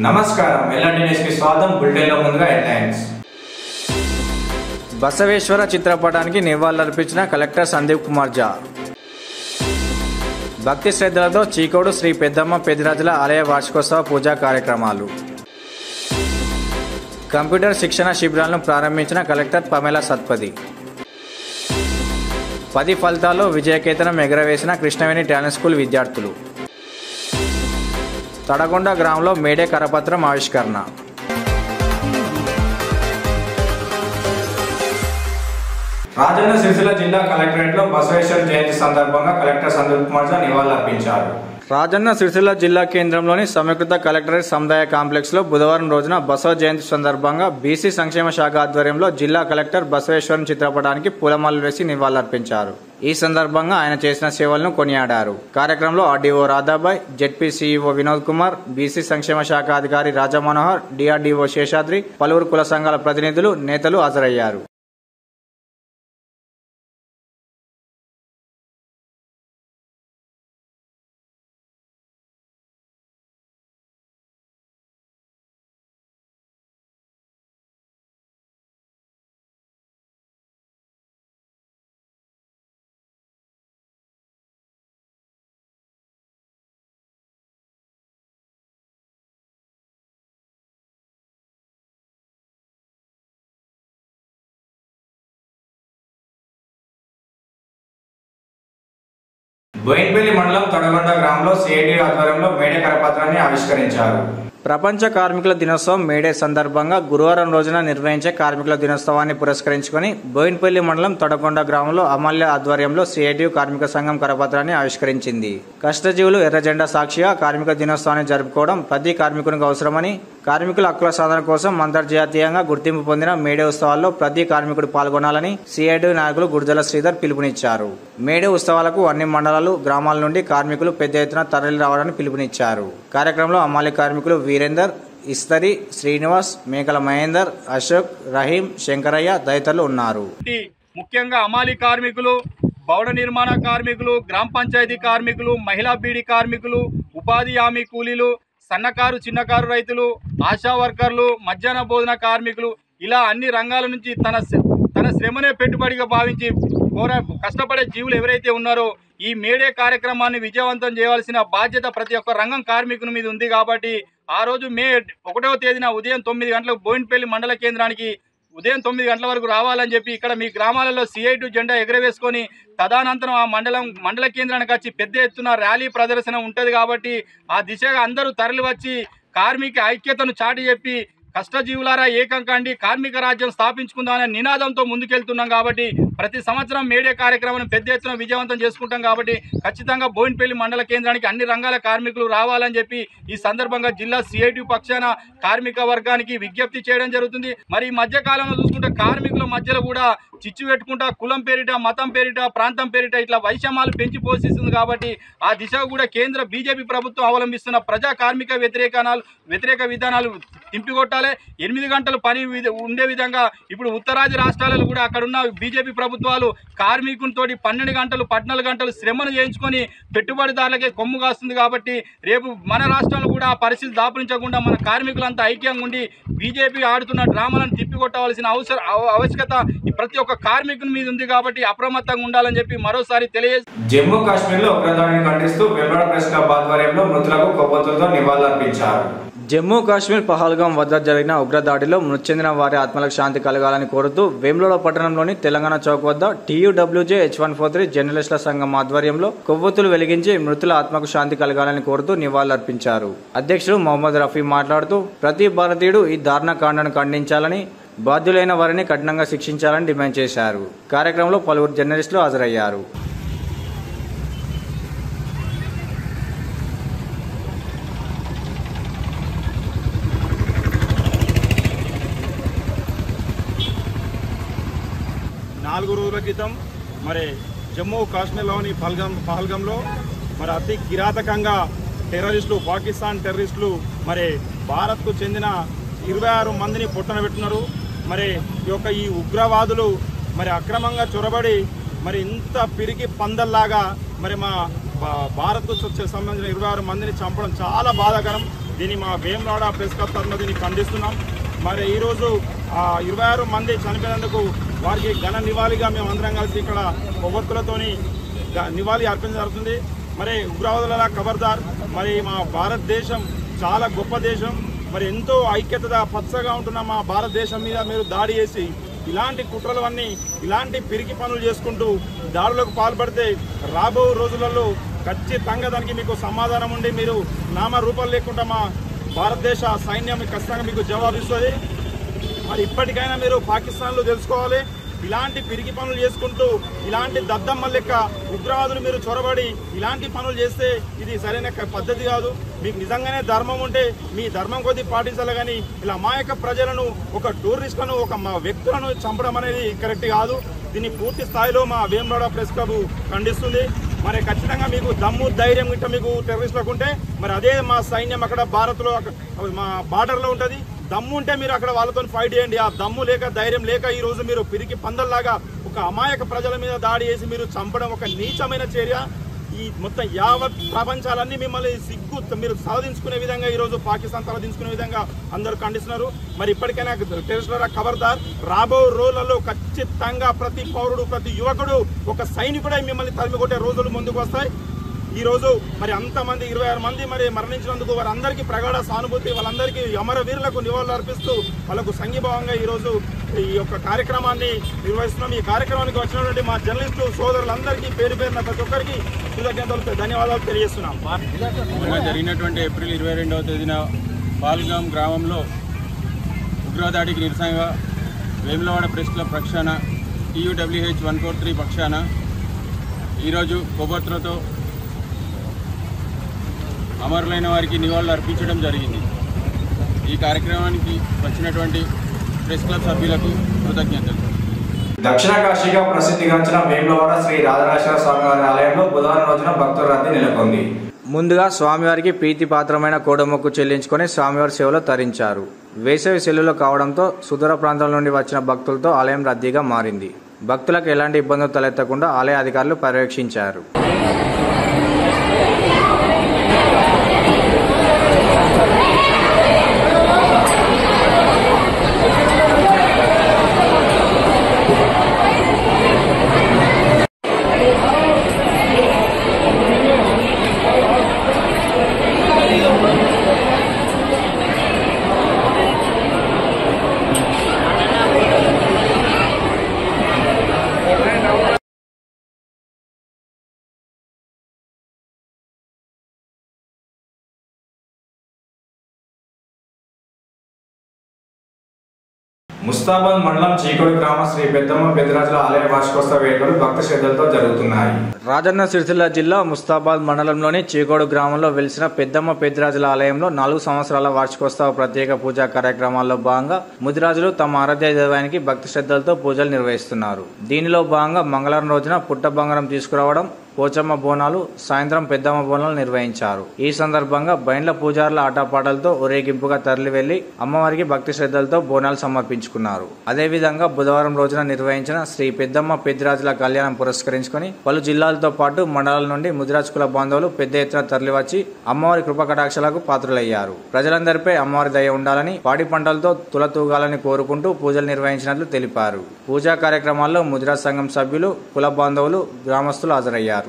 నమస్కారం LRD news కి స్వాగతం. బులెటిన్ లో ముందుగా హెడ్లైన్స్. బసవేశ్వర చిత్రపటానికి నివాళులర్పించిన కలెక్టర్ సందీప్ కుమార్ జా. భక్తి శ్రద్ధలతో చీకోడు శ్రీ పెద్దమ్మ పెద్దిరాజుల ఆలయ వార్షికోత్సవ పూజా కార్యక్రమాలు. కంప్యూటర్ శిక్షణ శిబిరాలను ప్రారంభించిన కలెక్టర్ పమేలా సత్పథి. 10 ఫలితాల్లో విజయకేతనం ఎగరవేసిన కృష్ణవేణి టాలెంట్ స్కూల్ విద్యార్థులు. తడగొండ గ్రామంలో మేడే కరపత్రం ఆవిష్కరణ. రాజన్న సిరిసిల్ల జిల్లా కలెక్టరేట్లో బసవేశ్వర జయంతి సందర్భంగా కలెక్టర్ సందీప్ కుమార్ జా నివాళులర్పించారు. రాజన్న సిరిసిల్ల జిల్లా కేంద్రంలోని సమీకృత కలెక్టరేట్ సముదాయ కాంప్లెక్స్ లో బుధవారం రోజున బసవ జయంతి సందర్భంగా బీసీ సంక్షేమ శాఖ ఆధ్వర్యంలో జిల్లా కలెక్టర్ బసవేశ్వరం చిత్రపటానికి పూలమాలలు వేసి నివాళులర్పించారు. ఈ సందర్భంగా ఆయన చేసిన సేవలను కొనియాడారు. కార్యక్రమంలో RDO Radhabai, ZP CEO Vinod Kumar, BC సంక్షేమ శాఖ అధికారి రాజా మనోహర్, డిఆర్డీఓ శేషాద్రి, పలువురు కుల సంఘాల ప్రతినిధులు, నేతలు హాజరయ్యారు. బోయిన్పల్లి మండలం తొడగొండ గ్రామంలో సిఐటి ఆధ్వర్యంలో మేడే కరపత్రాన్ని ఆవిష్కరించారు. ప్రపంచ కార్మికుల దినోత్సవం మేడే సందర్భంగా గురువారం రోజున నిర్వహించే కార్మికుల దినోత్సవాన్ని పురస్కరించుకుని బోయిన్పల్లి మండలం తొడగొండ గ్రామంలో అమల్య ఆధ్వర్యంలో సిఐటి కార్మిక సంఘం కరపత్రాన్ని ఆవిష్కరించింది. కష్టజీవులు ఎర్ర జెండా సాక్షిగా కార్మిక దినోత్సవాన్ని జరుపుకోవడం ప్రతి కార్మికునికి అవసరమని, కార్మికుల హక్కుల సాధన కోసం అంతర్జాతీయంగా గుర్తింపు పొందిన మేడే ఉత్సవాల్లో ప్రతి కార్మికుడు పాల్గొనాలని సిఐటి నాయకులు గుర్జల శ్రీధర్ పిలుపునిచ్చారు. మేడే ఉత్సవాలకు అన్ని మండలాలు, గ్రామాల నుండి కార్మికులు పెద్ద ఎత్తున తరలి రావాలని పిలుపునిచ్చారు. కార్యక్రమంలో అమ్మాలి కార్మికులు వీరేందర్, ఇస్తరి, శ్రీనివాస్, మేకల మహేందర్, అశోక్, రహీం, శంకరయ్య తదితరులు ఉన్నారు. ముఖ్యంగా అమాలి కార్మికులు, భవన నిర్మాణ కార్మికులు, గ్రామ పంచాయతీ కార్మికులు, మహిళా బీడీ కార్మికులు, ఉపాధి హామీ కూలీలు, సన్నకారు చిన్నకారు రైతులు, ఆశా వర్కర్లు, మధ్యాహ్న భోజన కార్మికులు, ఇలా అన్ని రంగాల నుంచి తన శ్రమనే పెట్టుబడిగా భావించి కష్టపడే జీవులు ఎవరైతే ఉన్నారో ఈ మేడే కార్యక్రమాన్ని విజయవంతం చేయవలసిన బాధ్యత ప్రతి ఒక్క రంగం కార్మికుని మీద ఉంది. కాబట్టి ఆ రోజు మే 1వ తేదీన ఉదయం 9 గంటలకు బోయిన్పల్లి మండల కేంద్రానికి ఉదయం 9 గంటల వరకు రావాలని చెప్పి ఇక్కడ మీ గ్రామాలలో సిఐటి జెండా ఎగరవేసుకొని తదనంతరం ఆ మండల కేంద్రానికి వచ్చి పెద్ద ఎత్తున ర్యాలీ ప్రదర్శన ఉంటుంది. కాబట్టి ఆ దిశగా అందరూ తరలి వచ్చి కార్మిక ఐక్యతను చాటి చెప్పి కష్టజీవులారా ఏకం కండి, కార్మిక రాజ్యం స్థాపించుకుందామనే నినాదంతో ముందుకెళ్తున్నాం. కాబట్టి ప్రతి సంవత్సరం మేడే కార్యక్రమాన్ని పెద్ద ఎత్తున విజయవంతం చేసుకుంటాం. కాబట్టి ఖచ్చితంగా బోయిన్పల్లి మండల కేంద్రానికి అన్ని రంగాల కార్మికులు రావాలని చెప్పి ఈ సందర్భంగా జిల్లా సిఐటి పక్షాన కార్మిక వర్గానికి విజ్ఞప్తి చేయడం జరుగుతుంది. మరి ఈ మధ్య కాలంలో చూసుకుంటే కార్మికుల మధ్యలో కూడా చిచ్చు పెట్టుకుంటా కులం పేరిట, మతం పేరిట, ప్రాంతం పేరిట ఇట్లా వైషమ్యాలు పెంచి పోషిస్తుంది. కాబట్టి ఆ దిశగా కూడా కేంద్ర బీజేపీ ప్రభుత్వం అవలంబిస్తున్న ప్రజా కార్మిక వ్యతిరేక విధానాలు తింపికొట్టాలి. 8 గంటలు పని ఉండే విధంగా ఇప్పుడు ఉత్తరాది రాష్ట్రాలలో కూడా అక్కడున్న బీజేపీ ప్రభుత్వాలు కార్మికునితోటి 12 గంటలు 14 గంటలు శ్రమను చేయించుకొని పెట్టుబడిదారులకే కొమ్ము కాస్తుంది. కాబట్టి రేపు మన రాష్ట్రంలో కూడా ఆ పరిస్థితి దాపురించకుండా మన కార్మికులంతా ఐక్యంగా ఉండి బీజేపీ ఆడుతున్న డ్రామాలను తిప్పికొట్టవలసిన ఆవశ్యకత ప్రతి ఒక్క కార్మికుని మీద ఉంది. కాబట్టి అప్రమత్తంగా ఉండాలని చెప్పి మరోసారి తెలియజేసి జమ్మూ కాశ్మీర్ లో ఉగ్రదాడిని ఖండిస్తూ వెంబడ ప్రెస్ క్లబ్ ఆధ్వర్యంలో మృతులకు కొవ్వొత్తులతో నివాళులర్పించారు. జమ్మూ కాశ్మీర్ పహల్గాం వద్ద జరిగిన ఉగ్రదాడిలో మృతి చెందిన వారి ఆత్మలకు శాంతి కలగాలని కోరుతూ వేములవాడ పట్టణంలోని తెలంగాణ చౌక్ వద్ద TUWJ H143 జర్నలిస్టుల సంఘం ఆధ్వర్యంలో కొవ్వొత్తులు వెలిగించి మృతుల ఆత్మకు శాంతి కలగాలని కోరుతూ నివాళులర్పించారు. అధ్యక్షుడు మొహమ్మద్ రఫీ మాట్లాడుతూ ప్రతి భారతీయుడు ఈ దారుణకాండను ఖండించాలని, బాధ్యులైన వారిని కఠినంగా శిక్షించాలని డిమాండ్ చేశారు. కార్యక్రమంలో పలువురు జర్నలిస్టులు హాజరయ్యారు. నాలుగు రోజుల క్రితం మరి జమ్మూ కాశ్మీర్లోని పహల్గాంలో మరి అతి కిరాతకంగా టెర్రరిస్టులు, పాకిస్తాన్ టెర్రరిస్టులు మరి భారత్కు చెందిన 26 మందిని పొట్టన పెట్టున్నారు. మరి ఈ ఉగ్రవాదులు మరి అక్రమంగా చొరబడి మరి ఇంత పిరికి పందల్లాగా మరి మా భారత్కు సంబంధించిన 26 మందిని చంపడం చాలా బాధాకరం. దీన్ని మా వేములవాడ ప్రెస్ క్లబ్ తరఫున దీన్ని ఖండిస్తున్నాం. మరి ఈరోజు 26 మంది చనిపోయినందుకు వారికి ఘన నివాళిగా మేము అందరం కలిసి ఇక్కడ కొవ్వొత్తులతోని నివాళి అర్పించడం జరుగుతుంది. మరి ఉగ్రవాదుల ఖబర్దార్. మరి మా భారతదేశం చాలా గొప్ప దేశం. మరి ఎంతో ఐక్యతగా పచ్చగా ఉంటున్న మా భారతదేశం మీద మీరు దాడి చేసి ఇలాంటి కుట్రలవన్నీ ఇలాంటి పిరికి పనులు చేసుకుంటూ దాడులకు పాల్పడితే రాబో రోజులలో ఖచ్చితంగా దానికి మీకు సమాధానం ఉండి మీరు నామరూపాలు లేకుండా మా భారతదేశ సైన్యం ఖచ్చితంగా మీకు జవాబిస్తుంది. మరి ఇప్పటికైనా మీరు పాకిస్తాన్లో తెలుసుకోవాలి, ఇలాంటి పిరికి పనులు చేసుకుంటూ ఇలాంటి దద్దమ్మ లెక్క ఉగ్రవాదులు మీరు చొరబడి ఇలాంటి పనులు చేస్తే ఇది సరైన పద్ధతి కాదు. మీకు నిజంగానే ధర్మం ఉంటే మీ ధర్మం కొద్దీ పాటించాలి, కానీ ఇలా అమాయక ప్రజలను, ఒక టూరిస్టులను, ఒక మా వ్యక్తులను చంపడం అనేది కరెక్ట్ కాదు. దీన్ని పూర్తి స్థాయిలో మా వేములవాడ ప్రెస్ క్లబ్ ఖండిస్తుంది. మరి ఖచ్చితంగా మీకు దమ్ము ధైర్యం గిట్ట మీకు టెర్రరిస్టులకు ఉంటే మరి అదే మా సైన్యం అక్కడ భారత్లో మా బార్డర్లో ఉంటుంది. దమ్ము ఉంటే మీరు అక్కడ వాళ్ళతో ఫైట్ చేయండి. ఆ దమ్ము లేక ధైర్యం లేక ఈరోజు మీరు పిరికి పందల్లాగా ఒక అమాయక ప్రజల మీద దాడి చేసి మీరు చంపడం ఒక నీచమైన చర్య. ఈ మొత్తం యావత్ ప్రపంచాలన్నీ మిమ్మల్ని సిగ్గు మీరు సాధించుకునే విధంగా ఈరోజు పాకిస్తాన్ తలదించుకునే విధంగా అందరూ ఖండిస్తున్నారు. మరి ఇప్పటికైనా టెర్రరిస్టుల ఖబర్దార్. రాబో రోజులలో ఖచ్చితంగా ప్రతి పౌరుడు, ప్రతి యువకుడు, ఒక సైనికుడై మిమ్మల్ని తరిమి కొట్టే రోజులు ముందుకు వస్తాయి. ఈరోజు మరి అంతమంది 26 మంది మరి మరణించినందుకు వారందరికీ ప్రగాఢ సానుభూతి, వాళ్ళందరికీ అమరవీరులకు నివాళులు అర్పిస్తూ వాళ్ళకు సంఘీభావంగా ఈరోజు ఈ యొక్క కార్యక్రమాన్ని నిర్వహిస్తున్నాం. ఈ కార్యక్రమానికి వచ్చినటువంటి మా జర్నలిస్టు సోదరులందరికీ పేరు పేరున ప్రతి ఒక్కరికి కృతజ్ఞతలు, ధన్యవాదాలు తెలియజేస్తున్నాం. మొన్న జరిగినటువంటి ఏప్రిల్ 22వ తేదీన పాల్గాం గ్రామంలో ఉగ్రదాడికి నిరసనగా వేములవాడ ప్రెస్ క్లబ్ పక్షాన TUWH 143 పక్షాన ఈరోజు కొవ్వొత్తులతో అమరులైన వారికి నివాళులు అర్పించడం జరిగింది. ఈ కార్యక్రమానికి వచ్చినటువంటి ప్రెస్ క్లబ్ సభ్యులకు కృతజ్ఞతలు. దక్షిణ కాశీగా ప్రసిద్ధిగాంచిన వేములవాడ శ్రీ రాజరాజేశ్వర స్వామి వారి ఆలయంలో బుధవారం రోజున భక్తుల రద్దీ నెలకొంది. ముందుగా స్వామివారికి ప్రీతిపాత్రమైన కోడమొక్కు చెల్లించుకొని స్వామివారి సేవలో తరించారు. వేసవి సెలవులు కావడంతో సుదూర ప్రాంతాల నుండి వచ్చిన భక్తులతో ఆలయం రద్దీగా మారింది. భక్తులకు ఎలాంటి ఇబ్బందులు తలెత్తకుండా ఆలయ అధికారులు పర్యవేక్షించారు. ముస్తాబాద్ మండలం చీకోడి గ్రామ శ్రీ పెద్దమ్మ పెద్దరాజుల ఆలయ వార్షికోత్సవ వేడుకలు భక్తి శ్రద్ధలతో జరుగుతున్నాయి. రాజన్న సిరిసిల్ల జిల్లా ముస్తాబాద్ మండలంలోని చీకోడు గ్రామంలో వెలిసిన పెద్దమ్మ పెద్దరాజుల ఆలయంలో 4 సంవత్సరాల వార్షికోత్సవ ప్రత్యేక పూజా కార్యక్రమాల్లో భాగంగా ముదిరాజులు తమ ఆరాధ్య దైవానికి భక్తి శ్రద్ధలతో పూజలు నిర్వహిస్తున్నారు. దీనిలో భాగంగా మంగళవారం రోజున పుట్ట బంగారం తీసుకురావడం, పోచమ్మ బోనాలు, సాయంత్రం పెద్దమ్మ బోనాలు నిర్వహించారు. ఈ సందర్భంగా బైండ్ల పూజారుల ఆటపాటలతో ఊరేగింపుగా తరలి వెళ్లి అమ్మవారికి భక్తి శ్రద్ధలతో బోనాలు సమర్పించుకున్నారు. అదేవిధంగా బుధవారం రోజున నిర్వహించిన శ్రీ పెద్దమ్మ పెద్దరాజుల కళ్యాణం పురస్కరించుకుని పలు జిల్లాలతో పాటు మండలాల నుండి ముదిరాజు కుల బాంధవులు పెద్ద ఎత్తున తరలివచ్చి అమ్మవారి కృపకటాక్షలకు పాత్రులయ్యారు. ప్రజలందరిపై అమ్మవారి దయ ఉండాలని, పాడి పంటలతో తులతూగాలని కోరుకుంటూ పూజలు నిర్వహించినట్లు తెలిపారు. పూజా కార్యక్రమాల్లో ముదిరాజ్ సంఘం సభ్యులు, కుల బాంధవులు, గ్రామస్తులు హాజరయ్యారు.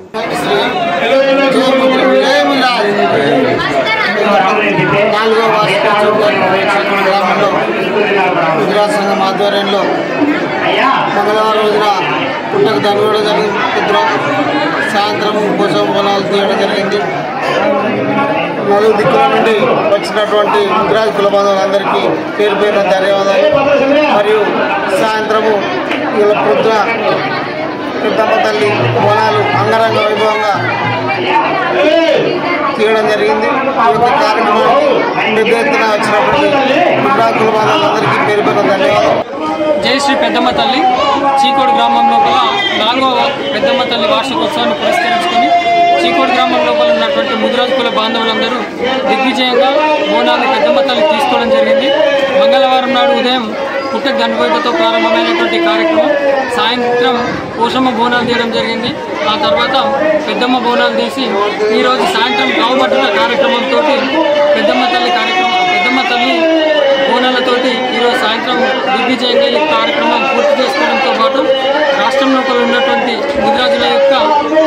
గుజరాత్ సంఘం ఆధ్వర్యంలో మంగళవారం రోజున పుట్టకు దండడం జరిగింది. సాయంత్రం పోషం పొలాలు తీయడం జరిగింది. 4 దిక్కుల నుండి వచ్చినటువంటి గుజరాత్ కుల బంధువులందరికీ పేరు పేరున ధన్యవాదాలు. మరియు సాయంత్రము ఇలా పొద్దున పెద్దమ్మ తల్లి బోనాలు అంగరంగ వైభవంగా తీయడం జరిగింది. ఈ యొక్క కార్యక్రమానికి పెద్ద ఎత్తున వచ్చినటువంటి గుజరాత్ కుల బంధువులందరికీ పేరు పేరున ధన్యవాదాలు. జై శ్రీ పెద్దమ్మ తల్లి చీకోడు గ్రామం లోపల 4వ పెద్దమ్మ తల్లి వార్షికోత్సవాన్ని పురస్కరించుకొని చీకోడు గ్రామం లోపల ఉన్నటువంటి ముదిరాజు కుల బాంధవులందరూ దిగ్విజయంగా బోనాలు పెద్దమ్మ తల్లి తీసుకోవడం జరిగింది. మంగళవారం నాడు ఉదయం పుట్ట గణపతితో ప్రారంభమైనటువంటి కార్యక్రమం సాయంత్రం పోషమ్మ బోనాలు తీయడం జరిగింది. ఆ తర్వాత పెద్దమ్మ బోనాలు తీసి ఈరోజు సాయంత్రం కావుబట్టుల కార్యక్రమంతో పెద్దమ్మ తల్లి బోనాలతోటి ఈరోజు సాయంత్రం దిగ్విజయంగా ఈ కార్యక్రమం పూర్తి చేసుకోవడంతో పాటు రాష్ట్రంలో ఉన్నటువంటి ముదిరాజుల యొక్క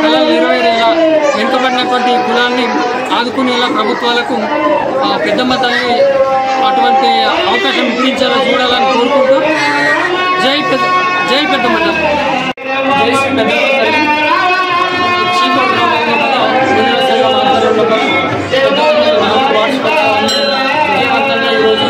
కళలు నెరవేరేలా వెనుకబడినటువంటి కులాన్ని ఆదుకునేలా ప్రభుత్వాలకు పెద్దమ్మ తల్లి అటువంటి అవకాశం ఇప్పించేలా చూడాలని కోరుకుంటూ జై పెద్దమ్మ తల్లి. జై పెద్దమ్మ తల్లి. చీకోడు గ్రామంలో ముదిరాజు సంఘం ఆధ్వర్యంలో విజయవంతంగా ఈరోజు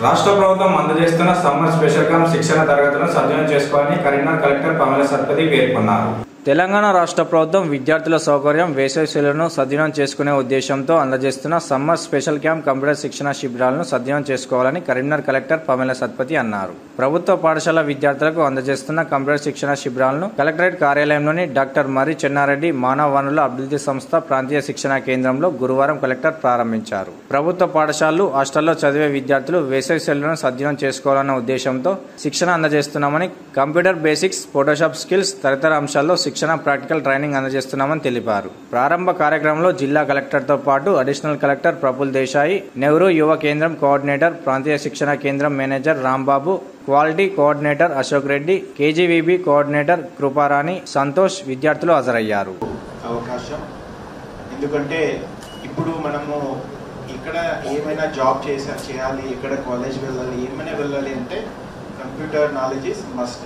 రాష్ట్ర ప్రభుత్వం అందజేస్తున్న సమ్మర్ స్పెషల్ క్యాంప్ శిక్షణ తరగతులను సద్వినియోగం చేసుకోవాలని కరీంనగర్ కలెక్టర్ పమల సత్పతి పేర్కొన్నారు. తెలంగాణ రాష్ట్ర ప్రభుత్వం విద్యార్థుల సౌకర్యం వేసవి సెలవులను సద్వినియోగం చేసుకునే ఉద్దేశంతో అందజేస్తున్న సమ్మర్ స్పెషల్ క్యాంప్ కంప్యూటర్ శిక్షణ శిబిరాలను సద్వినియోగం చేసుకోవాలని కరీంనగర్ కలెక్టర్ పమల సత్పతి అన్నారు. ప్రభుత్వ పాఠశాల విద్యార్థులకు అందజేస్తున్న కంప్యూటర్ శిక్షణ శిబిరాలను కలెక్టరేట్ కార్యాలయంలోని డాక్టర్ మర్రి చెన్నారెడ్డి మానవ వనరుల అభివృద్ధి సంస్థ ప్రాంతీయ శిక్షణా కేంద్రంలో గురువారం కలెక్టర్ ప్రారంభించారు. ప్రభుత్వ పాఠశాలలు హాస్టల్లో చదివే విద్యార్థులు వేసవి సెలవులను సద్వినియోగం చేసుకోవాలన్న ఉద్దేశంతో శిక్షణ అందజేస్తున్నామని, కంప్యూటర్ బేసిక్స్, ఫోటోషాప్ స్కిల్స్ తదితర అంశాల్లో శిక్షణ ప్రాక్టికల్ ట్రైనింగ్ అందజేస్తున్నామని తెలిపారు. ప్రారంభ కార్యక్రమంలో జిల్లా కలెక్టర్తో పాటు అడిషనల్ కలెక్టర్ ప్రఫుల్ దేశాయి, నెహ్రూ యువ కేంద్రం కోఆర్డినేటర్, ప్రాంతీయ శిక్షణ కేంద్రం manager Rambabu, quality coordinator Ashok Reddy, KGVB coordinator Kruparani, Santosh విద్యార్థులు హాజరయ్యారు. అవకాశం ఎందుకంటే ఇప్పుడు మనము ఇక్కడ ఏమైనా జాబ్ చేయాలి, ఎక్కడ కాలేజ్ వెళ్ళాలి, ఏమైనా వెళ్ళాలి అంటే కంప్యూటర్ నాలెడ్జ్ ఇస్ మస్ట్.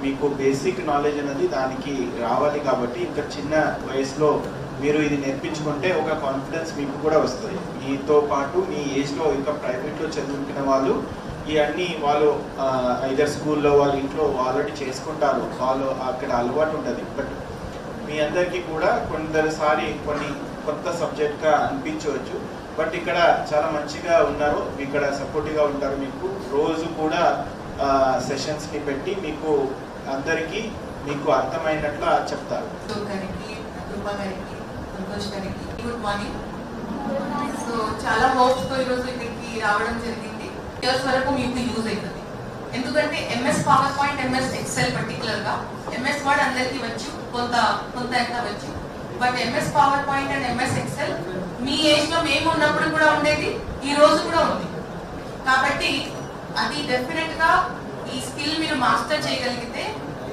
మీకు బేసిక్ నాలెడ్జ్ అనేది దానికి రావాలి. కాబట్టి ఇంకా చిన్న వయసులో మీరు ఇది నేర్పించుకుంటే ఒక కాన్ఫిడెన్స్ మీకు కూడా వస్తుంది. మీతో పాటు మీ ఏజ్లో ఇంకా ప్రైవేట్లో చదువుకున్న వాళ్ళు ఇవన్నీ వాళ్ళు ఐదర్ స్కూల్లో వాళ్ళ ఇంట్లో ఆల్రెడీ చేసుకుంటారు, వాళ్ళు అక్కడ అలవాటు ఉంటుంది. బట్ మీ అందరికీ కూడా కొందరిసారి కొన్ని కొత్త సబ్జెక్ట్గా అనిపించవచ్చు. బట్ ఇక్కడ చాలా మంచిగా ఉన్నారు, ఇక్కడ సపోర్టివ్గా ఉంటారు. మీకు రోజు కూడా సెషన్స్ని పెట్టి మీకు అందరికీ మీకు అర్థమైనట్లు చెప్తారు. Good morning. సో చాలా హోప్స్తో ఈరోజు ఇక్కడికి రావడం జరిగింది. ఇయర్స్ వరకు మీకు యూజ్ అవుతుంది. ఎందుకంటే M S PowerPoint, M S Excel పర్టికులర్గా ఎంఎస్ వర్డ్ అందరికీ వచ్చు, కొంత ఎంత వచ్చు. But M S PowerPoint and M S Excel మీ ఏజ్లో మేము ఉన్నప్పుడు కూడా ఉండేది, ఈ రోజు కూడా ఉంది. కాబట్టి అది డెఫినెట్గా ఈ స్కిల్ మీరు మాస్టర్ చేయగలిగితే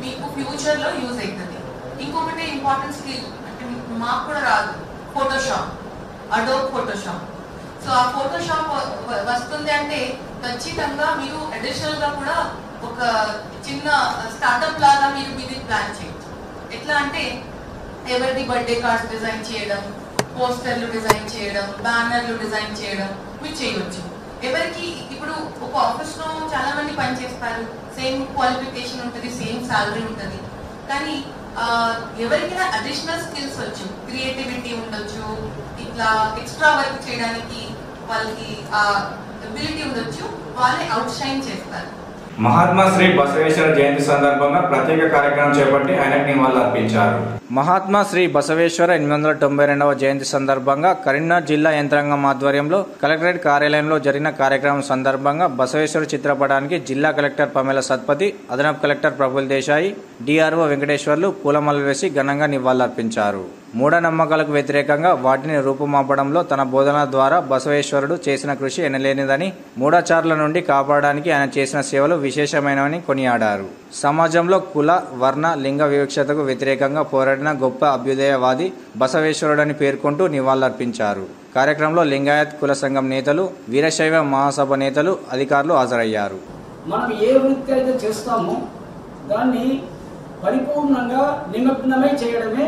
మీకు ఫ్యూచర్లో యూజ్ అవుతుంది. ఇంకొకటి ఇంపార్టెంట్ స్కిల్ అంటే మాకు కూడా రాదు, ఫోటోషాప్, అడోబ్ ఫోటోషాప్. సో ఆ ఫోటోషాప్ వస్తుంది అంటే ఖచ్చితంగా మీరు అడిషనల్గా కూడా ఒక చిన్న స్టార్టప్ లాగా మీరు మీది ప్లాన్ చేయొచ్చు. ఎట్లా అంటే ఎవరిది బర్త్డే కార్డ్స్ డిజైన్ చేయడం, పోస్టర్లు డిజైన్ చేయడం, బ్యానర్లు డిజైన్ చేయడం మీరు చేయవచ్చు. ఎవరికి ఇప్పుడు ఒక ఆఫీస్లో చాలా మంది పని చేస్తారు, సేమ్ క్వాలిఫికేషన్ ఉంటుంది, సేమ్ సాలరీ ఉంటుంది. కానీ ఎవరికైనా అడిషనల్ స్కిల్స్ వచ్చు, క్రియేటివిటీ ఉండొచ్చు, ఇట్లా ఎక్స్ట్రా వర్క్ చేయడానికి వాళ్ళకి ఎబిలిటీ ఉండొచ్చు, వాళ్ళే అవుట్ షైన్ చేస్తారు. మహాత్మా శ్రీ బసవేశ్వర జయంతి సందర్భంగా ప్రత్యేక కార్యక్రమం చేపట్టి ఆయనకు నివాళులర్పించారు. మహాత్మా శ్రీ బసవేశ్వర 892వ జయంతి సందర్భంగా కరీంనగర్ జిల్లా యంత్రాంగం ఆధ్వర్యంలో కలెక్టరేట్ కార్యాలయంలో జరిగిన కార్యక్రమం సందర్భంగా బసవేశ్వర చిత్రపటానికి జిల్లా కలెక్టర్ పమేల సత్పతి, అదనపు కలెక్టర్ ప్రఫుల్ దేశాయి, డిఆర్ఓ వెంకటేశ్వర్లు పూలమాలలు వేసి ఘనంగా నివాళులర్పించారు. మూఢనమ్మకాలకు వ్యతిరేకంగా వాటిని రూపుమాపడంలో తన బోధన ద్వారా బసవేశ్వరుడు చేసిన కృషి ఎనలేనిదని, మూఢాచారుల నుండి కాపాడడానికి ఆయన చేసిన సేవలు విశేషమైనవని కొనియాడారు. సమాజంలో కుల, వర్ణ, లింగ వివక్షతకు వ్యతిరేకంగా పోరాడిన గొప్ప అభ్యుదయవాది బసవేశ్వరుడని పేర్కొంటూ నివాళులర్పించారు. కార్యక్రమంలో లింగాయత్ కుల సంఘం నేతలు, వీరశైవ మహాసభ నేతలు, అధికారులు హాజరయ్యారు. మనం ఏ వృత్తి అయితే చేస్తామో దాన్ని పరిపూర్ణంగా నిమగ్నమై చేయడమే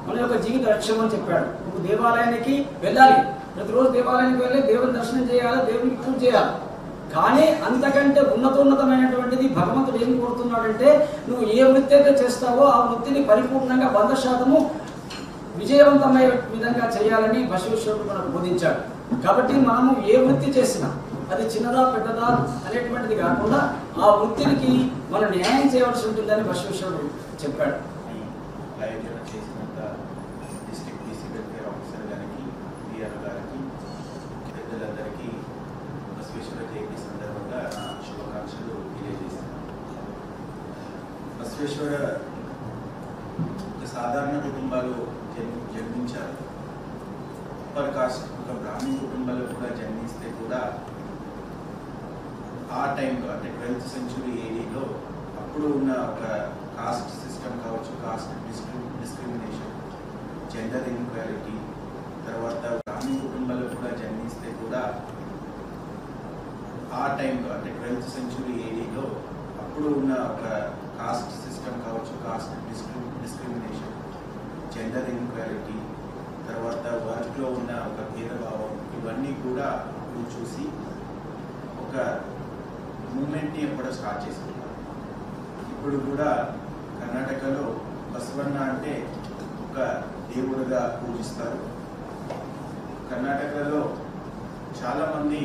మన మన యొక్క జీవిత లక్ష్యం అని చెప్పాడు. ఒక దేవాలయానికి వెళ్ళాలి, ప్రతిరోజు దేవాలయానికి వెళ్ళి దేవుని దర్శనం చేయాలి, దేవునికి పూజ చేయాలి. కానీ అంతకంటే ఉన్నతమైనటువంటిది భగవంతుడు ఏం కోరుతున్నాడంటే నువ్వు ఏ వృత్తి అయితే చేస్తావో ఆ వృత్తిని పరిపూర్ణంగా 100% విజయవంతమయ్యే విధంగా చేయాలని బసవేశ్వరుడు మనకు బోధించాడు. కాబట్టి మనము ఏ వృత్తి చేసినా అది చిన్నదా పెద్దదా అనేటువంటిది కాకుండా ఆ వృత్తికి మనం న్యాయం చేయవలసి ఉంటుందని బసవేశ్వరుడు చెప్పాడు. బసవేశ్వర సాధారణ కుటుంబాలు జన్మించారు. అప్పర్ కాస్ట్ ఒక బ్రాహ్మణ కుటుంబాలు కూడా జన్మిస్తే కూడా ఆ టైంలో అంటే 12th century ఏడీలో అప్పుడు ఉన్న ఒక కాస్ట్ సిస్టమ్ కావచ్చు, కాస్ట్ డిస్క్రిమినేషన్, జెండర్ ఇన్ఈక్వాలిటీ, తర్వాత బ్రాహ్మణ కుటుంబాలు కూడా జన్మిస్తే కూడా ఆ టైంలో అంటే 12th century ఏడీలో అప్పుడు ఉన్న ఒక కాస్ట్ సిస్టమ్ కావచ్చు, కాస్ట్ డిస్క్రిమినేషన్, జెండర్ ఇన్ఈక్వాలిటీ, తర్వాత వర్క్లో ఉన్న ఒక భేదభావం, ఇవన్నీ కూడా అప్పుడు చూసి ఒక మూమెంట్ని ఎప్పుడో స్టార్ట్ చేసుకున్నారు. ఇప్పుడు కూడా కర్ణాటకలో బసవన్న అంటే ఒక దేవుడుగా పూజిస్తారు. కర్ణాటకలో చాలామంది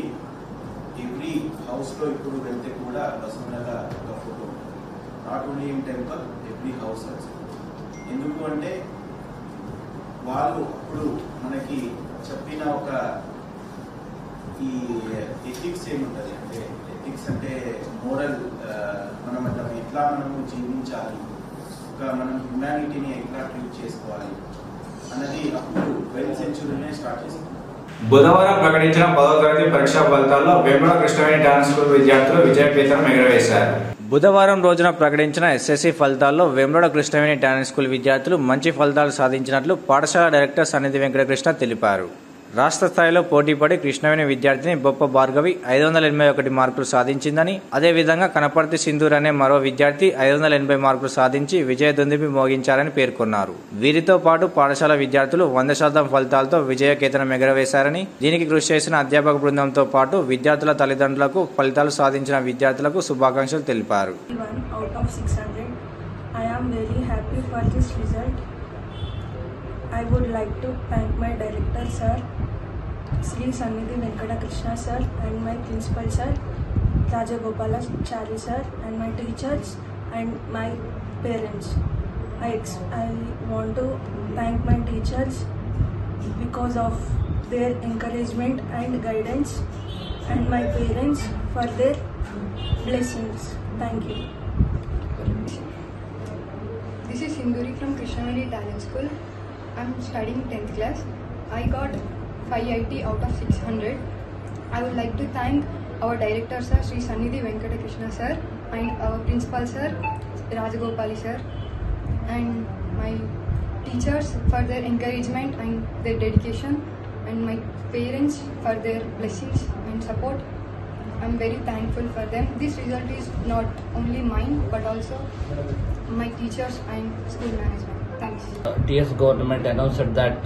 ఎవ్రీ హౌస్లో ఇప్పుడు వెళ్తే కూడా బసవన్నగా ఒక photo, not only in temple, every house also. ఎందుకు అంటే వాళ్ళు అప్పుడు మనకి చెప్పిన ఒక ఈ ఎథిక్స్ ఏముంటుంది అంటే, ఎథిక్స్ అంటే మోరల్, మనం ఎట్లా మనము జీవించాలి, ఒక మనం హ్యుమానిటీని ఎట్లా ట్రీట్ చేసుకోవాలి అన్నది అప్పుడు 12th centuryనే స్టార్ట్ చేసింది. బుధవారం ప్రకటించిన 10వ తరగతి పరీక్షా ఫలితాల్లో వేములవాడ కృష్ణవేణి డాన్స్ స్కూల్ విద్యార్థులు విజయకేతనం ఎగురవేశారు. బుధవారం రోజున ప్రకటించిన ఎస్ఎస్సి ఫలితాల్లో వేములవాడ కృష్ణవేణి డాన్స్ స్కూల్ విద్యార్థులు మంచి ఫలితాలు సాధించినట్లు పాఠశాల డైరెక్టర్ సన్నిధి వెంకటకృష్ణ తెలిపారు. రాష్ట్ర స్థాయిలో పోటీపడి కృష్ణవేణి విద్యార్థిని బొప్ప భార్గవి 581 మార్కులు సాధించిందని, అదేవిధంగా కనపర్తి సింధూర్ అనే మరో విద్యార్థి 580 మార్కులు సాధించి విజయదుందుబి మోగించారని పేర్కొన్నారు. వీరితో పాటు పాఠశాల విద్యార్థులు 100% ఫలితాలతో విజయకేతనం ఎగురవేశారని, దీనికి కృషి చేసిన అధ్యాపక బృందంతో పాటు విద్యార్థుల తల్లిదండ్రులకు ఫలితాలు సాధించిన విద్యార్థులకు శుభాకాంక్షలు తెలిపారు. I would like to thank my director sir, Sri Sannidhi Venkata Krishna sir, and my principal sir, Rajagopalachari sir, and my teachers and my parents. I want to thank my teachers because of their encouragement and guidance, and my parents for their blessings. Thank you. This is Sindhuri from Krishnaveni Talent School. I'm studying 10th class. I got 580 out of 600. I would like to thank our director sir, Sri Sannidhi Venkata Krishna sir, and our principal sir, Rajagopali sir, and my teachers for their encouragement and their dedication, and my parents for their blessings and support. I'm very thankful for them. This result is not only mine but also my teachers and school management. Thanks. TS government announced that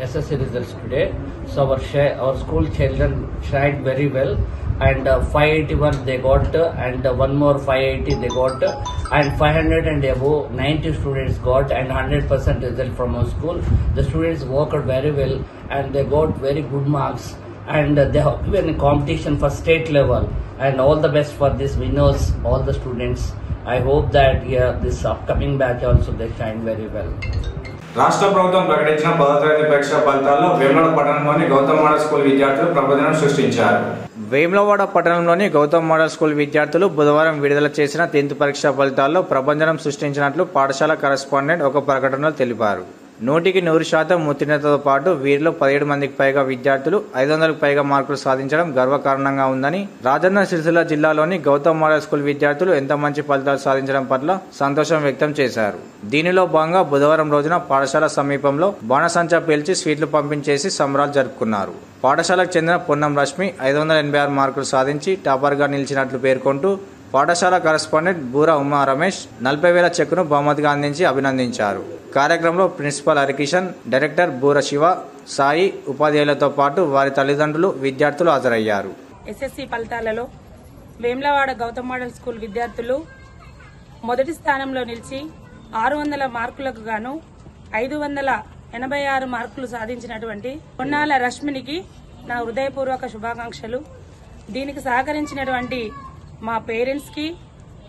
SSC results today. So our school children shined very well, and 581 they got, and one more 580 they got, and 500 and above 90 students got, and 100% result from our school. The students worked very well and they got very good marks, and they have given a competition for state level. And all the best for these winners, all the students. I hope that this upcoming batch also they shine very well. రాష్ట్ర ప్రభుత్వం ప్రకటించిన 10వ తరగతి పరీక్షా ఫలితాల్లో వేములవాడ పట్టణంలోని Gautam model school విద్యార్థులు ప్రభంజనం సృష్టించారు. వేములవాడ పట్టణంలోని గౌతమ్ మోడల్ స్కూల్ విద్యార్థులు బుధవారం విడుదల చేసిన 10th పరీక్షా ఫలితాల్లో ప్రభంజనం సృష్టించినట్లు పాఠశాల కరెస్పాండెంట్ ఒక ప్రకటనలో తెలిపారు. 100% ఉత్తీర్ణతతో పాటు వీరిలో 17 మందికి పైగా విద్యార్థులు 500కు పైగా మార్కులు సాధించడం గర్వకారణంగా ఉందని, రాజన్న సిరిసిల్ల జిల్లాలోని గౌతమ్ మోడల్ స్కూల్ విద్యార్థులు ఎంత మంచి ఫలితాలు సాధించడం పట్ల సంతోషం వ్యక్తం చేశారు. దీనిలో భాగంగా బుధవారం రోజున పాఠశాల సమీపంలో బాణసంచా పేల్చి స్వీట్లు పంపించేసి సంబరాలు జరుపుకున్నారు. పాఠశాలకు చెందిన పొన్నం రష్మి 586 మార్కులు సాధించి టాపర్గా నిలిచినట్లు పేర్కొంటూ పాఠశాల కరెస్పాండెంట్ బూరా ఉమా రమేష్ 40,000 చెక్కును బహుమతిగా అందించి అభినందించారు. కార్యక్రమంలో ప్రిన్సిపల్ హరికిషన్, డైరెక్టర్ బూర శివ, సాయి, ఉపాధ్యాయులతో పాటు వారి తల్లిదండ్రులు, విద్యార్థులు హాజరయ్యారు. ఎస్ఎస్సి ఫలితాలలో వేములవాడ గౌతమ్ మోడల్ స్కూల్ విద్యార్థులు మొదటి స్థానంలో నిలిచి 600 మార్కులకు గాను 586 మార్కులు సాధించినటువంటి పొన్నాల రష్మినికి నా హృదయపూర్వక శుభాకాంక్షలు. దీనికి సహకరించినటువంటి మా పేరెంట్స్కి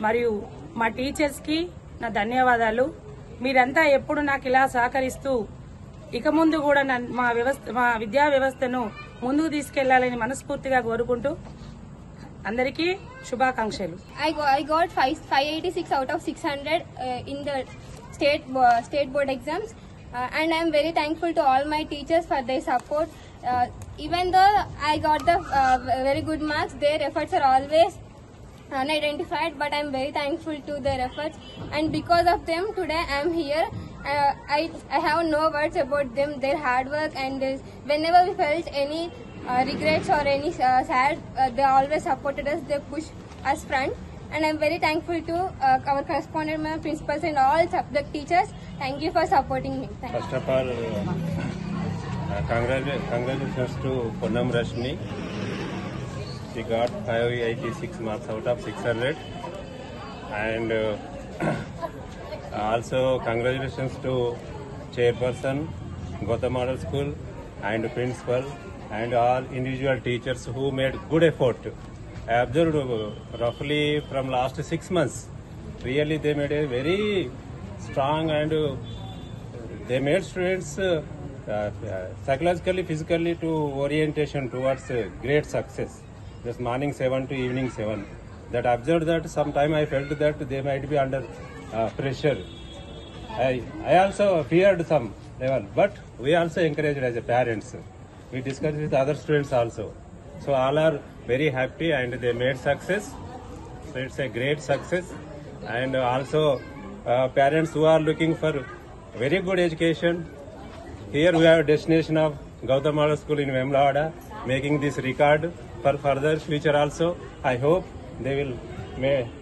మరియు మా టీచర్స్కి నా ధన్యవాదాలు. మీరంతా ఎప్పుడు నాకు ఇలా సహకరిస్తూ ఇక ముందు కూడా మా విద్యా వ్యవస్థను ముందుకు తీసుకెళ్లాలని మనస్ఫూర్తిగా కోరుకుంటూ అందరికీ శుభాకాంక్షలు. I got 586 out of 600 in the state board exams, and I am very thankful to all my teachers for their support. Even though I got the very good marks, their efforts are always unidentified, but I am very thankful to their efforts, and because of them today I am here. I have no words about them, their hard work, and whenever we felt any regrets or any sad, they always supported us, they pushed us front, and I am very thankful to our correspondent, my principals and all subject teachers. Thank you for supporting me. First of all, congratulations to Ponnam Rashmi. She got 586 marks out of 600, and also congratulations to chairperson Gautam Model School and principal and all individual teachers who made good effort. I observed roughly from last 6 months, really they made a very strong, and they made students psychologically, physically to orientation towards great success. Just morning 7 to evening 7. That observed that sometime I felt that they might be under pressure. I also feared some level, but we also encouraged as a parents. We discussed with other students also. So all are very happy and they made success. So it's a great success. And also parents who are looking for very good education, here we have a destination of Gautam Model School in Vemulavada, making this record for further future also. I hope they will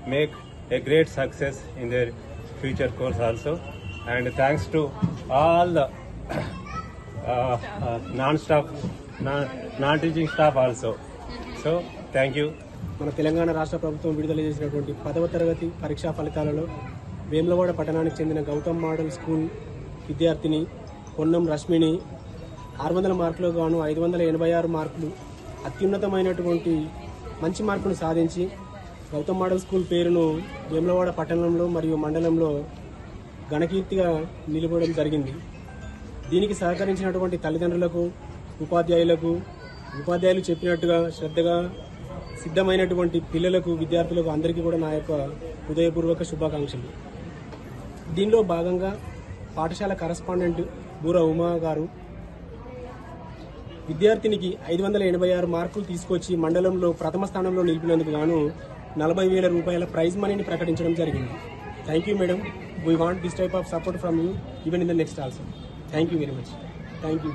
make a great success in their future course also. And thanks to all the non-teaching staff also. So, thank you. మన తెలంగాణ రాష్ట్ర ప్రభుత్వం విడుదల చేసినటువంటి 10వ తరగతి పరీక్షా ఫలితాలలో వేములవాడ పట్టణానికి చెందిన గౌతమ్ మోడల్ స్కూల్ విద్యార్థిని పొన్నం రష్మిని 600 మార్కులకు గాను 586 మార్కులు అత్యున్నతమైనటువంటి మంచి మార్కును సాధించి గౌతమ్ మోడల్ స్కూల్ పేరును వేములవాడ పట్టణంలో మరియు మండలంలో ఘనకీర్తిగా నిలబడడం జరిగింది. దీనికి సహకరించినటువంటి తల్లిదండ్రులకు, ఉపాధ్యాయులు చెప్పినట్టుగా శ్రద్ధగా సిద్ధమైనటువంటి పిల్లలకు, విద్యార్థులకు అందరికీ కూడా నా యొక్క హృదయపూర్వక శుభాకాంక్షలు. దీనిలో భాగంగా పాఠశాల కరెస్పాండెంట్ బూర ఉమా గారు విద్యార్థినికి 586 మార్కులు తీసుకొచ్చి మండలంలో ప్రథమ స్థానంలో నిలిపినందుకు గాను 40,000 రూపాయల ప్రైజ్ మనీని ప్రకటించడం జరిగింది. Thank you madam. We want this type of support from you even in the next also. Thank you very much. Thank you.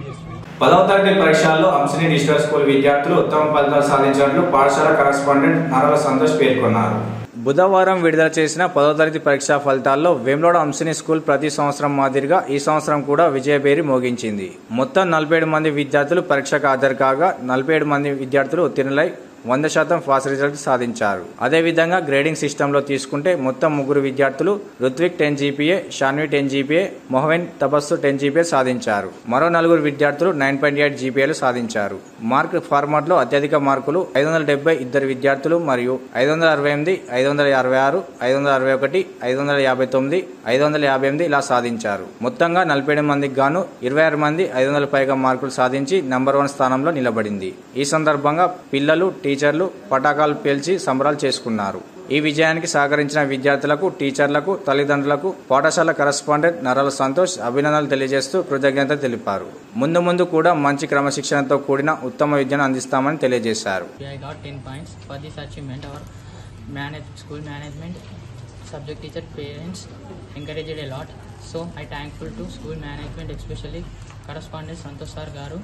10వ తరగతి పరీక్షల్లో అంశని డిజిటల్ స్కూల్ విద్యార్థులు ఉత్తమ ఫలితాలు సాధించినట్లు పాఠశాల కరెస్పాండెంట్ నరల సంతోష్ పేర్కొన్నారు. బుధవారం విడుదల చేసిన 10వ తరగతి పరీక్షా ఫలితాల్లో వేములవాడ అంశని స్కూల్ ప్రతి సంవత్సరం మాదిరిగా ఈ సంవత్సరం కూడా విజయభేరి మోగించింది. మొత్తం 47 మంది విద్యార్థులు పరీక్షకు హాజరు కాగా 47 మంది విద్యార్థులు ఉత్తీర్ణులై 100% పాస్ రిజల్ట్ సాధించారు. అదేవిధంగా గ్రేడింగ్ సిస్టంలో తీసుకుంటే మొత్తం 3 విద్యార్థులు Ruthvik 10 GPA, Shanvi 10 GPA, Mohaven Tabassum 10 GPA సాధించారు. మరో 4 విద్యార్థులు 9.8 జీపీఏలు సాధించారు. మార్క్ ఫార్మాట్ లో అత్యధిక మార్కులు 570 ఇద్దరు విద్యార్థులు మరియు 568, 556, 561, 559, 558 ఇలా సాధించారు. మొత్తంగా 47 మందికి గాను 26 మంది 500 పైగా మార్కులు సాధించి నంబర్ 1 స్థానంలో నిలబడింది. ఈ సందర్భంగా పిల్లలు, టీచర్లు పటాకాలు పేల్చి సంబరాలు చేసుకున్నారు. ఈ విజయానికి సహకరించిన విద్యార్థులకు, టీచర్లకు, తల్లిదండ్రులకు పాఠశాల కరెస్పాండెంట్ నరల సంతోష్ అభినందనలు తెలియజేస్తూ కృతజ్ఞత తెలిపారు. ముందు కూడా మంచి క్రమశిక్షణతో కూడిన ఉత్తమ విద్యను అందిస్తామని తెలియజేశారు. School management, subject teacher, parents encouraged a lot. So I thankful to school management, especially correspondent Santosh sir garu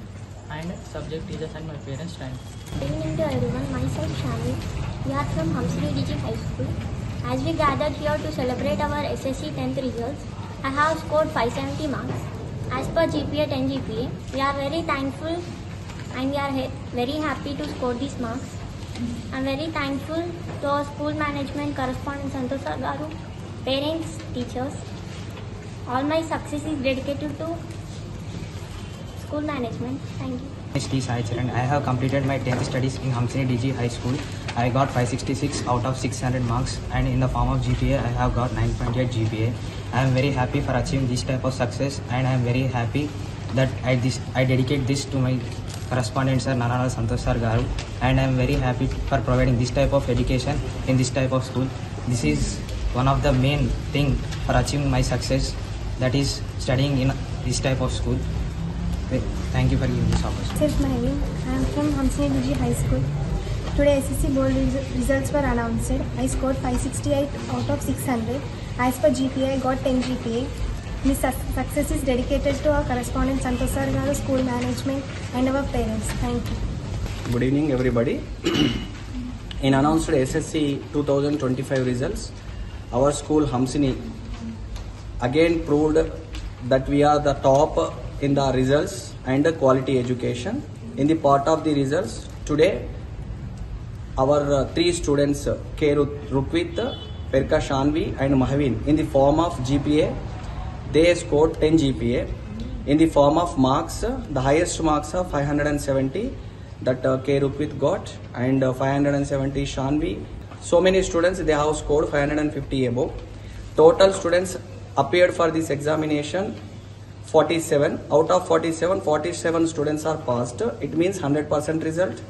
and subject teachers and my parents. Thank you. Good evening to everyone. Myself Shami. We are from Hamsini DG High School. As we gathered here to celebrate our SSC 10th results, I have scored 570 marks. As per GPA 10 GPA, we are very thankful and we are very happy to score these marks. I am very thankful to our school management, correspondent Santosh Sir Garu, parents, teachers. All my success is dedicated to school management. Thank you. T. Sai Charan. I have completed my 10th studies in Hamsini DG High School. I got 566 out of 600 marks, and in the form of GPA I have got 9.8 GPA. I am very happy for achieving this type of success, and I am very happy that I dedicate this to my correspondent sir Nanala Santosh Sir Garu, and I am very happy for providing this type of education in this type of school. This is one of the main thing for achieving my success, that is studying in this type of school. Thank you for giving this opportunity. I am from Hamsini DG High School. Today SSC board results were announced. I scored 568 out of 600. As per GPA, I got 10 GPA. This success is dedicated to our correspondent Santosh Sir Garu, school management and our parents. Thank you. Good evening everybody. In announced SSC 2025 results, our school Hamsini again proved that we are the top in the results and the quality education. In the part of the results, today our three students K. Rukwit, Perka Shanvi and Mahavin, in the form of GPA, they scored 10 GPA. In the form of marks, the highest marks are 570 that K. Rukwit got, and 570 Shanvi. So many students, they have scored 550 above. Total students appeared for this examination 47. Out of 47 students are passed. It means 100% result.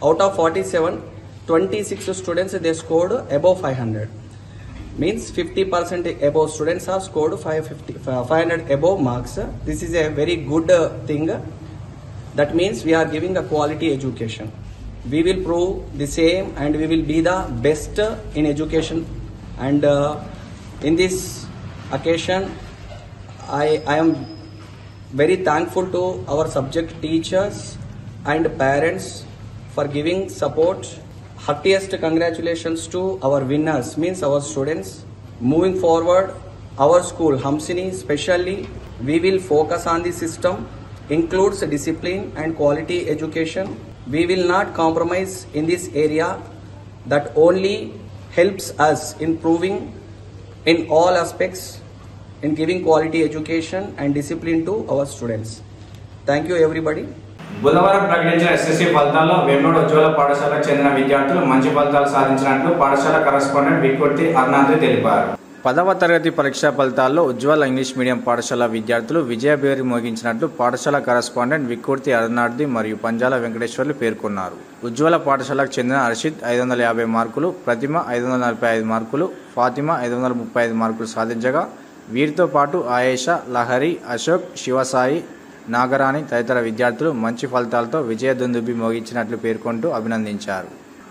Out of 47, 26 students they scored above 500. Means 50% above students have scored 500 above marks. This is a very good thing. That means we are giving a quality education. We will prove the same and we will be the best in education. And in this occasion, I am very thankful to our subject teachers and parents for giving support. Heartiest congratulations to our winners, means our students. Moving forward, our school Hamsini specially, we will focus on the system, includes discipline and quality education. We will not compromise in this area. That only helps us in improving in all aspects, in giving quality education and discipline to our students. Thank you everybody. బుధవారం ప్రకటించిన SSC ఫలితాల్లో వేమూరు ఉజ్వల పాఠశాలకు చెందిన విద్యార్థులు మంచి ఫలితాలు సాధించినట్లు పాఠశాల correspondent Vikkurthi అరుణాద్రి తెలిపారు. 10వ తరగతి పరీక్షా ఫలితాల్లో ఉజ్వల ఇంగ్లీష్ మీడియం పాఠశాల విద్యార్థులు విజయభేరి మోగించినట్లు పాఠశాల కరెస్పాండెంట్ విక్కుర్తి అరుణాద్రి మరియు పంజాల వెంకటేశ్వర్లు పేర్కొన్నారు. ఉజ్వల పాఠశాలకు చెందిన హర్షిత్ 550 మార్కులు, ప్రతిమ 545 మార్కులు, ఫాతిమా 535 మార్కులు సాధించగా వీరితో పాటు ఆయేషా, లహరి, అశోక్, శివసాయి, నాగరాణి తదితర విద్యార్థులు మంచి ఫలితాలతో విజయ దుందుబి మోగించినట్లు పేర్కొంటూ అభినందించారు.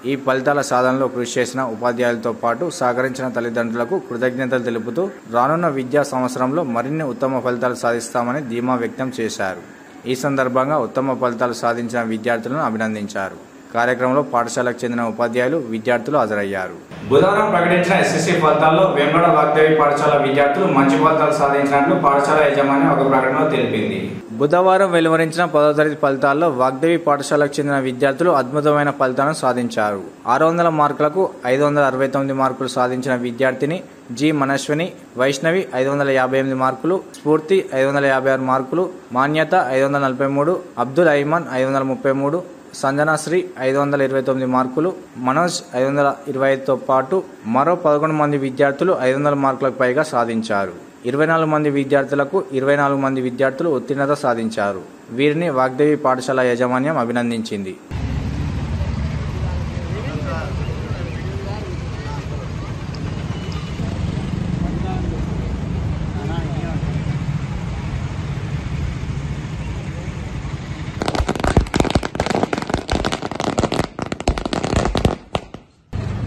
ఈ ఫలితాల సాధనలో కృషి చేసిన ఉపాధ్యాయులతో పాటు సహకరించిన తల్లిదండ్రులకు కృతజ్ఞతలు తెలుపుతూ రానున్న విద్యా సంవత్సరంలో మరిన్ని ఉత్తమ ఫలితాలు సాధిస్తామని ధీమా వ్యక్తం చేశారు. ఈ సందర్భంగా ఉత్తమ ఫలితాలు సాధించిన విద్యార్థులను అభినందించారు. కార్యక్రమంలో పాఠశాలకు చెందిన ఉపాధ్యాయులు, విద్యార్థులు హాజరయ్యారు. బుధవారం ప్రకటించిన ఎస్ఎస్సీ ఫలితాల్లో వేమడ వాగ్దేవి పాఠశాల విద్యార్థులు మంచి ఫలితాలు సాధించినట్లు పాఠశాల యాజమాన్యం ఒక ప్రకటనలో తెలిపింది. బుధవారం వెలువరించిన 10వ తరగతి ఫలితాల్లో వాగ్దేవి పాఠశాలకు చెందిన విద్యార్థులు అద్భుతమైన ఫలితాలను సాధించారు. 600 మార్కులకు 569 మార్కులు సాధించిన విద్యార్థిని జి మనశ్విని, వైష్ణవి 558 మార్కులు, స్ఫూర్తి 556 మార్కులు, మాన్యత 543, అబ్దుల్ ఐమన్ 533, సంజనాశ్రీ 529 మార్కులు, మనోజ్ 525తో పాటు మరో 11 మంది విద్యార్థులు 500 మార్కులకు పైగా సాధించారు. 24 మంది విద్యార్థులకు 24 మంది విద్యార్థులు ఉత్తీర్ణత సాధించారు. వీరిని వాగ్దేవి పాఠశాల యాజమాన్యం అభినందించింది.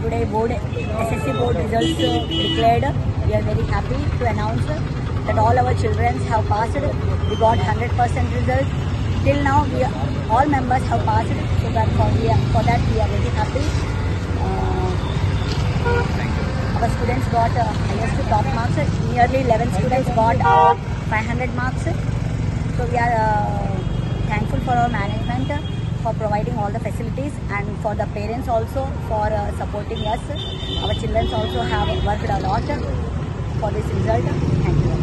Today SSC board results declared. We are very happy to announce that all our children have passed. We got 100% result. Till now, all members have passed, so for that we are very happy. Our students got highest top marks. Nearly 11 students got 500 marks. So we are thankful for our management for providing all the facilities, and for the parents also for supporting us. Our children also have worked a lot for this result. Thank you.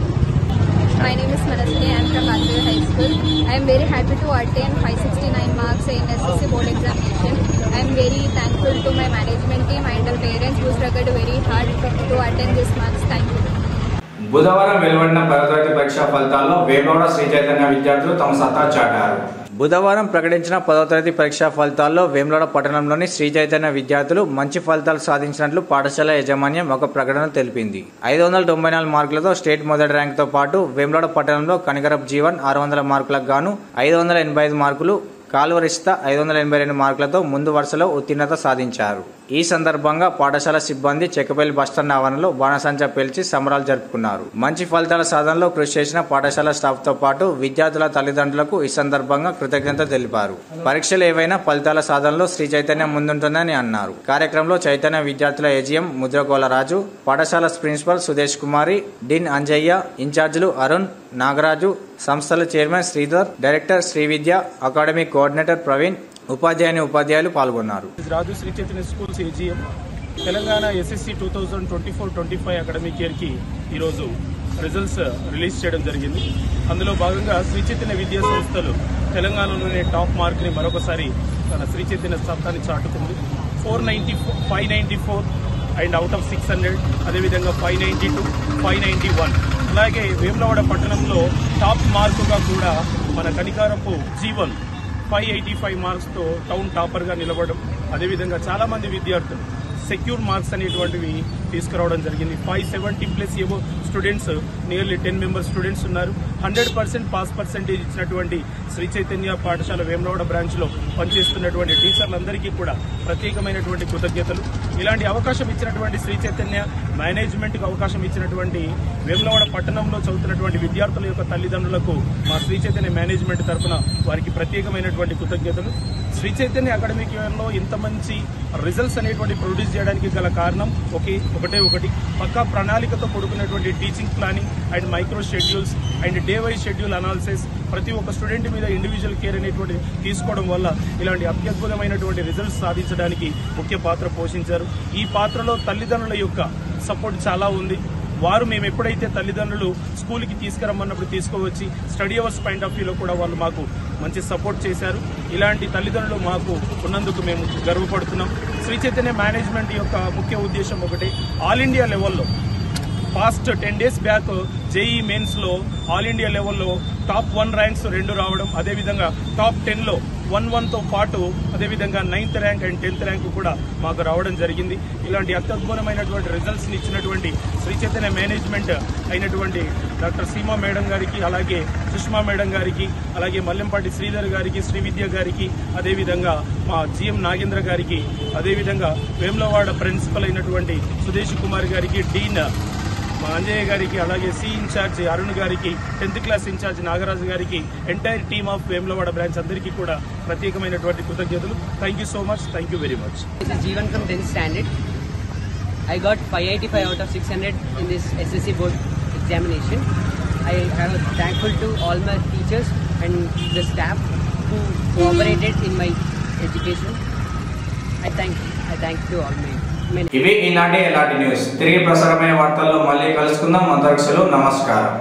My name is Manaswini. I am from Madhuri High School. I am very happy to attain 569 marks in SSC board examination. I am very thankful to my management team and the parents who struggled very hard to attain this marks. Thank you. బుధవారం వెలువడిన 10వ తరగతి పరీక్షా ఫలితాల్లో వేములవాడ శ్రీ చైతన్య విద్యార్థులు తమ సత్తా చాటారు. బుధవారం ప్రకటించిన 10వ తరగతి పరీక్షా ఫలితాల్లో వేములవాడ పట్టణంలోని శ్రీ చైతన్య విద్యార్థులు మంచి ఫలితాలు సాధించినట్లు పాఠశాల యాజమాన్యం ఒక ప్రకటన తెలిపింది. 594 మార్కులతో స్టేట్ మొదటి ర్యాంకుతో పాటు వేములవాడ పట్టణంలో కనికరపు జీవన్ 600 మార్కులకు గాను 585 మార్కులు, కాల్వరిస్త 582 మార్కులతో ముందు వరుసలో ఉత్తీర్ణత సాధించారు. ఈ సందర్భంగా పాఠశాల సిబ్బంది చెక్కపల్లి బస్టాండ్ ఆవరణలో బాణసంచా పేల్చి సంబరాలు జరుపుకున్నారు. మంచి ఫలితాల సాధనలో కృషి చేసిన పాఠశాల స్టాఫ్ తో పాటు విద్యార్థుల తల్లిదండ్రులకు ఈ సందర్భంగా కృతజ్ఞత తెలిపారు. పరీక్షలు ఏవైనా ఫలితాల సాధనలో శ్రీ చైతన్యం ముందుంటుందని అన్నారు. కార్యక్రమంలో చైతన్య విద్యార్థుల ఏజీఎం ముద్రకోల రాజు, పాఠశాల ప్రిన్సిపల్ సుదేశ్ కుమారి, డీన్ అంజయ్య, ఇన్ఛార్జీలు అరుణ్, నాగరాజు, సంస్థల chairman Sridhar, director Srividya, academic coordinator Praveen, ఉపాధ్యాయులు పాల్గొన్నారు. Raju Sri Chaitanya schools AGM Telangana SSC 2024-25 academic year కి ఈరోజు రిజల్ట్స్ రిలీజ్ చేయడం జరిగింది. అందులో భాగంగా శ్రీ చైతన్య విద్యా సంస్థలు తెలంగాణలోనే టాప్ మార్క్ ని మరొకసారి తన శ్రీ చైతన్య సత్తాన్ని చాటుకుంది. 594 అండ్ అవుట్ ఆఫ్ 600, అదేవిధంగా 592, 591. అలాగే వేములవాడ పట్టణంలో టాప్ మార్కుగా కూడా మన కనికారపు జీవన్ 585 మార్క్స్తో టౌన్ టాపర్గా నిలబడడం, అదేవిధంగా చాలా మంది విద్యార్థులు సెక్యూర్ మార్క్స్ అనేటువంటివి తీసుకురావడం జరిగింది. 570+ ఏవో స్టూడెంట్స్, నియర్లీ 10 మెంబర్స్ స్టూడెంట్స్ ఉన్నారు. 100% పాస్ పర్సెంటేజ్ ఇచ్చినటువంటి శ్రీ చైతన్య పాఠశాల వేములవాడ బ్రాంచ్ లో పనిచేస్తున్నటువంటి టీచర్లందరికీ కూడా ప్రత్యేకమైనటువంటి కృతజ్ఞతలు. ఇలాంటి అవకాశం ఇచ్చినటువంటి శ్రీ చైతన్య మేనేజ్మెంట్ కు అవకాశం ఇచ్చినటువంటి వేములవాడ పట్టణంలో చదువుతున్నటువంటి విద్యార్థుల యొక్క తల్లిదండ్రులకు మా శ్రీ చైతన్య మేనేజ్మెంట్ తరఫున వారికి ప్రత్యేకమైనటువంటి కృతజ్ఞతలు. శ్రీ చైతన్య అకాడమిక్ ఇయర్ లో ఇంత మంచి రిజల్ట్స్ అనేటువంటి ప్రొడ్యూస్ చేయడానికి గల కారణం ఒకటి పక్కా ప్రణాళికతో కూడుకున్నటువంటి teaching planning and micro schedules and day wise schedule analysis, ప్రతి ఒక్క స్టూడెంట్ మీద ఇండివిజువల్ కేర్ అనేటువంటి తీసుకోవడం వల్ల ఇలాంటి అత్యద్భుతమైనటువంటి రిజల్ట్స్ సాధించడానికి ముఖ్య పాత్ర పోషించారు. ఈ పాత్రలో తల్లిదండ్రుల యొక్క సపోర్ట్ చాలా ఉంది. వారు మేము ఎప్పుడైతే తల్లిదండ్రులు స్కూల్కి తీసుకురమ్మన్నప్పుడు తీసుకువచ్చి స్టడీ అవర్స్ పాయింట్ ఆఫ్ వ్యూలో కూడా వాళ్ళు మాకు మంచి సపోర్ట్ చేశారు. ఇలాంటి తల్లిదండ్రులు మాకు ఉన్నందుకు మేము గర్వపడుతున్నాం. శ్రీ చైతన్య మేనేజ్మెంట్ యొక్క ముఖ్య ఉద్దేశం ఒకటి, ఆల్ ఇండియా లెవెల్లో past 10 days back JEE mains లో ఆల్ ఇండియా లెవెల్లో టాప్ 1 ర్యాంక్స్ 2 రావడం, అదేవిధంగా టాప్ 10 లో 1-1తో పాటు అదేవిధంగా 9th rank and 10th rank కూడా మాకు రావడం జరిగింది. ఇలాంటి అత్యద్భుతమైనటువంటి రిజల్ట్స్ ని ఇచ్చినటువంటి శ్రీ చైతన్య మేనేజ్మెంట్ అయినటువంటి డాక్టర్ సీమా మేడం గారికి, అలాగే సుష్మా మేడం గారికి, అలాగే మల్లెంపాటి శ్రీధర్ గారికి, శ్రీవిద్య గారికి, అదేవిధంగా మా జిఎం నాగేంద్ర గారికి, అదేవిధంగా వేములవాడ ప్రిన్సిపల్ అయినటువంటి సుదేశ్ కుమార్ గారికి, డీన్ మా అంజయ్య గారికి, అలాగే సి ఇన్ఛార్జ్ అరుణ్ గారికి, 10th క్లాస్ ఇన్ఛార్జ్ నాగరాజు గారికి, entire team of Vemulawada branch అందరికీ కూడా ప్రత్యేకమైనటువంటి కృతజ్ఞతలు. Thank you so much. Thank you very much. Jeevan from 10th standard. I got 585 out of 600 in this SSC board examination. I am thankful to all my teachers and the staff who cooperated in my education. I thank to all my. ఇవి ఈనాటి ఎలాంటి news. తిరిగి ప్రసారమైన వార్తల్లో మళ్ళీ కలుసుకుందాం. అంతవరకు సెలవు. నమస్కారం.